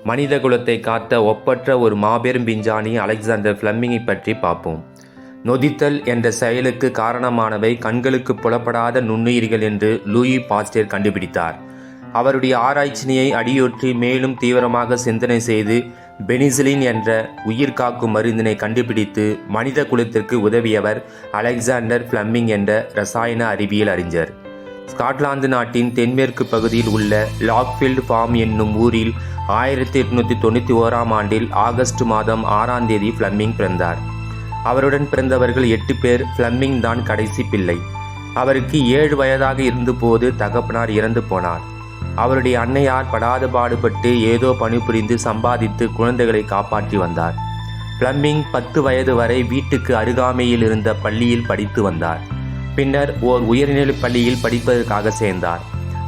மனித குலத்தை காத்த ஒப்பற்ற ஒரு மாபெரும் விஞ்ஞானி அலெக்சாண்டர் ஃப்ளெமிங்கை பற்றி பார்ப்போம். நொதித்தல் என்ற செயலுக்கு காரணமானவை கண்களுக்கு புலப்படாத நுண்ணுயிர்கள் என்று லூயி பாஸ்டர் கண்டுபிடித்தார். அவருடைய ஆராய்ச்சியை அடியொற்றி மேலும் தீவிரமாக சிந்தனை செய்து பெனிசிலின் என்ற உயிர் காக்கும் மருந்தினை கண்டுபிடித்து மனித குலத்திற்கு உதவியவர் அலெக்சாண்டர் ஃப்ளெமிங் என்ற இரசாயன அறிவியல் அறிஞர். ஸ்காட்லாந்து நாட்டின் தென்மேற்கு பகுதியில் உள்ள லாக்ஃபீல்டு ஃபார்ம் என்னும் ஊரில் 1891ஆம் ஆண்டில் ஆகஸ்ட் மாதம் 6ஆம் தேதி ஃப்ளெமிங் பிறந்தார். அவருடன் பிறந்தவர்கள் 8 பேர். ஃப்ளெமிங் தான் கடைசி பிள்ளை. அவருக்கு 7 வயதாக இருந்தபோது தகப்பனார் இறந்து போனார். அவருடைய அன்னையார் படாத பாடுபட்டு ஏதோ பணிபுரிந்து சம்பாதித்து குழந்தைகளை காப்பாற்றி வந்தார். ஃப்ளெமிங் 10 வயது வரை வீட்டுக்கு அருகாமையில் இருந்த பள்ளியில் படித்து வந்தார். பின்னர் ஓர் உயர்நிலைப் பள்ளியில் படிப்பதற்காக சேர்ந்தார்.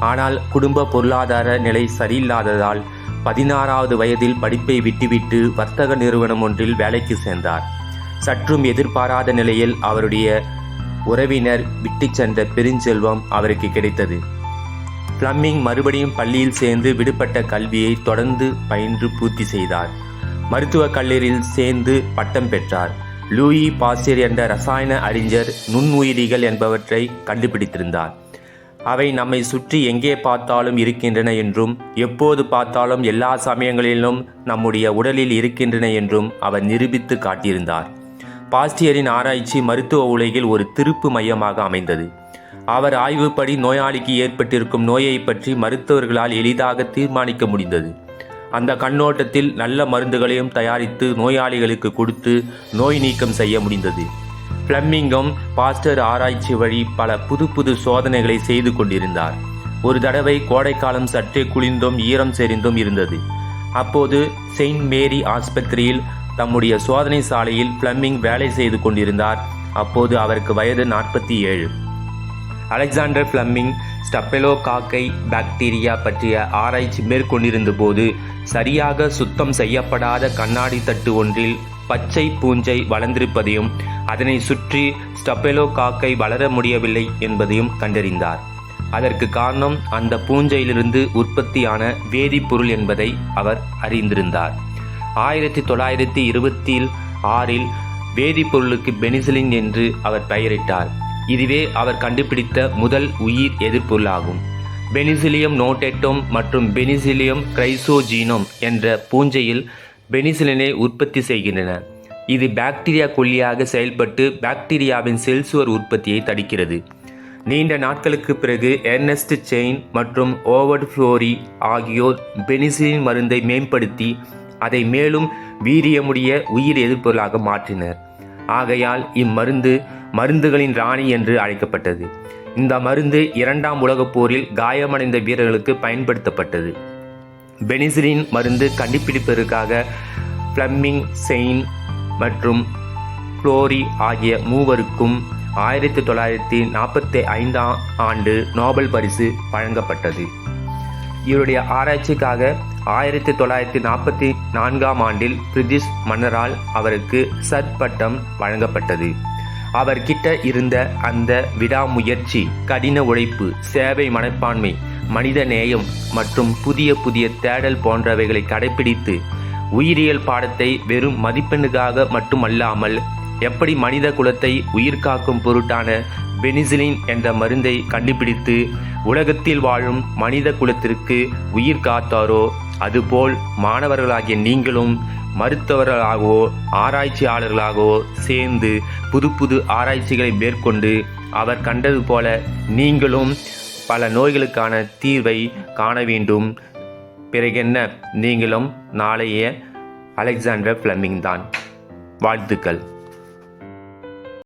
ஆனால் குடும்ப பொருளாதார நிலை சரியில்லாததால் 16வது வயதில் படிப்பை விட்டுவிட்டு வர்த்தக நிறுவனம் ஒன்றில் வேலைக்கு சேர்ந்தார். சற்றும் எதிர்பாராத நிலையில் அவருடைய உறவினர் விட்டு சென்ற பெருஞ்செல்வம் அவருக்கு கிடைத்தது. ஃப்ளெமிங் மறுபடியும் பள்ளியில் சேர்ந்து விடுபட்ட கல்வியை தொடர்ந்து பயின்று பூர்த்தி செய்தார். மருத்துவக் கல்லூரியில் சேர்ந்து பட்டம் பெற்றார். லூயி பாஸ்டர் என்ற இரசாயன அறிஞர் நுண்ணுயிரிகள் என்பவற்றை கண்டுபிடித்திருந்தார். அவை நம்மை சுற்றி எங்கே பார்த்தாலும் இருக்கின்றன என்றும் எப்போது பார்த்தாலும் எல்லா சமயங்களிலும் நம்முடைய உடலில் இருக்கின்றன என்றும் அவர் நிரூபித்து காட்டியிருந்தார். பாஸ்டியரின் ஆராய்ச்சி மருத்துவ உலகில் ஒரு திருப்பு மையமாக அமைந்தது. அவர் ஆய்வுப்படி நோயாளிக்கு ஏற்பட்டிருக்கும் நோயை பற்றி மருத்துவர்களால் எளிதாக தீர்மானிக்க முடிந்தது. அந்த கண்ணோட்டத்தில் நல்ல மருந்துகளையும் தயாரித்து நோயாளிகளுக்கு கொடுத்து நோய் நீக்கம் செய்ய முடிந்தது. ஃப்ளெமிங்கும் பாஸ்டர் ஆராய்ச்சி வழி பல புது சோதனைகளை செய்து கொண்டிருந்தார். ஒரு தடவை கோடைக்காலம் சற்றே குளிர்ந்தும் ஈரம் செறிந்தும் இருந்தது. அப்போது செயின்ட் மேரி ஆஸ்பத்திரியில் தம்முடைய சோதனை சாலையில் ஃப்ளெமிங் வேலை செய்து கொண்டிருந்தார். அப்போது அவருக்கு வயது 47. அலெக்சாண்டர் ஃப்ளெமிங் ஸ்டெஃபலோகாக்கை பாக்டீரியா பற்றிய ஆராய்ச்சி மேற்கொண்டிருந்த போது சரியாக சுத்தம் செய்யப்படாத கண்ணாடி தட்டு ஒன்றில் பச்சை பூஞ்சை வளர்ந்திருப்பதையும் அதனை சுற்றி ஸ்டெஃபலோகாக்கை வளர முடியவில்லை என்பதையும் கண்டறிந்தார். அதற்கு காரணம் அந்த பூஞ்சையிலிருந்து உற்பத்தியான வேதிப்பொருள் என்பதை அவர் அறிந்திருந்தார். 1926இல் வேதிப்பொருளுக்கு பெனிசிலின் என்று அவர் பெயரிட்டார். இதுவே அவர் கண்டுபிடித்த முதல் உயிர் எதிர்ப்பொருளாகும். பெனிசிலியம் நோட்டேட்டம் மற்றும் பெனிசிலியம் கிரைசோஜீனம் என்ற பூஞ்சையில் பெனிசிலினை உற்பத்தி செய்கின்றன. இது பாக்டீரியா கொல்லியாக செயல்பட்டு பாக்டீரியாவின் செல்சுவர் உற்பத்தியை தடுக்கிறது. நீண்ட நாட்களுக்கு பிறகு எர்னஸ்ட் செயின் மற்றும் ஓவர்ட் ஃப்ளோரி ஆகியோர் பெனிசிலின் மருந்தை மேம்படுத்தி அதை மேலும் வீரியமுடைய உயிர் எதிர்ப்பொருளாக மாற்றினர். ஆகையால் இம்மருந்து மருந்துகளின் ராணி என்று அழைக்கப்பட்டது. இந்த மருந்து 2ஆம் உலகப் போரில் காயமடைந்த வீரர்களுக்கு பயன்படுத்தப்பட்டது. பெனிசிலின் மருந்து கண்டுபிடிப்பதற்காக ஃப்ளெமிங், செயின் மற்றும் ஃப்ளோரி ஆகிய மூவருக்கும் 1945ஆம் ஆண்டு நோபல் பரிசு வழங்கப்பட்டது. இவருடைய ஆராய்ச்சிக்காக 1944ஆம் ஆண்டில் பிரிட்டிஷ் மன்னரால் அவருக்கு சர் பட்டம் வழங்கப்பட்டது. அவர்கிட்ட இருந்த அந்த விடாமுயற்சி, கடின உழைப்பு, சேவை மனப்பான்மை, மனித நேயம் மற்றும் புதிய தேடல் போன்றவைகளை கடைபிடித்து உயிரியல் பாடத்தை வெறும் மதிப்பெண்ணுக்காக மட்டுமல்லாமல் எப்படி மனித குலத்தை உயிர் காக்கும் பொருட்டான பெனிசிலின் என்ற மருந்தை கண்டுபிடித்து உலகத்தில் வாழும் மனித குலத்திற்கு உயிர் காத்தாரோ அதுபோல் மாணவர்களாகிய நீங்களும் மருத்துவர்களாகவோ ஆராய்ச்சியாளர்களாகவோ சேர்ந்து புது ஆராய்ச்சிகளை மேற்கொண்டு அவர் கண்டது போல நீங்களும் பல நோய்களுக்கான தீர்வை காண வேண்டும். பிறகென்ன, நீங்களும் நாளைய அலெக்சாண்டர் ஃப்ளெமிங் தான். வாழ்த்துக்கள்.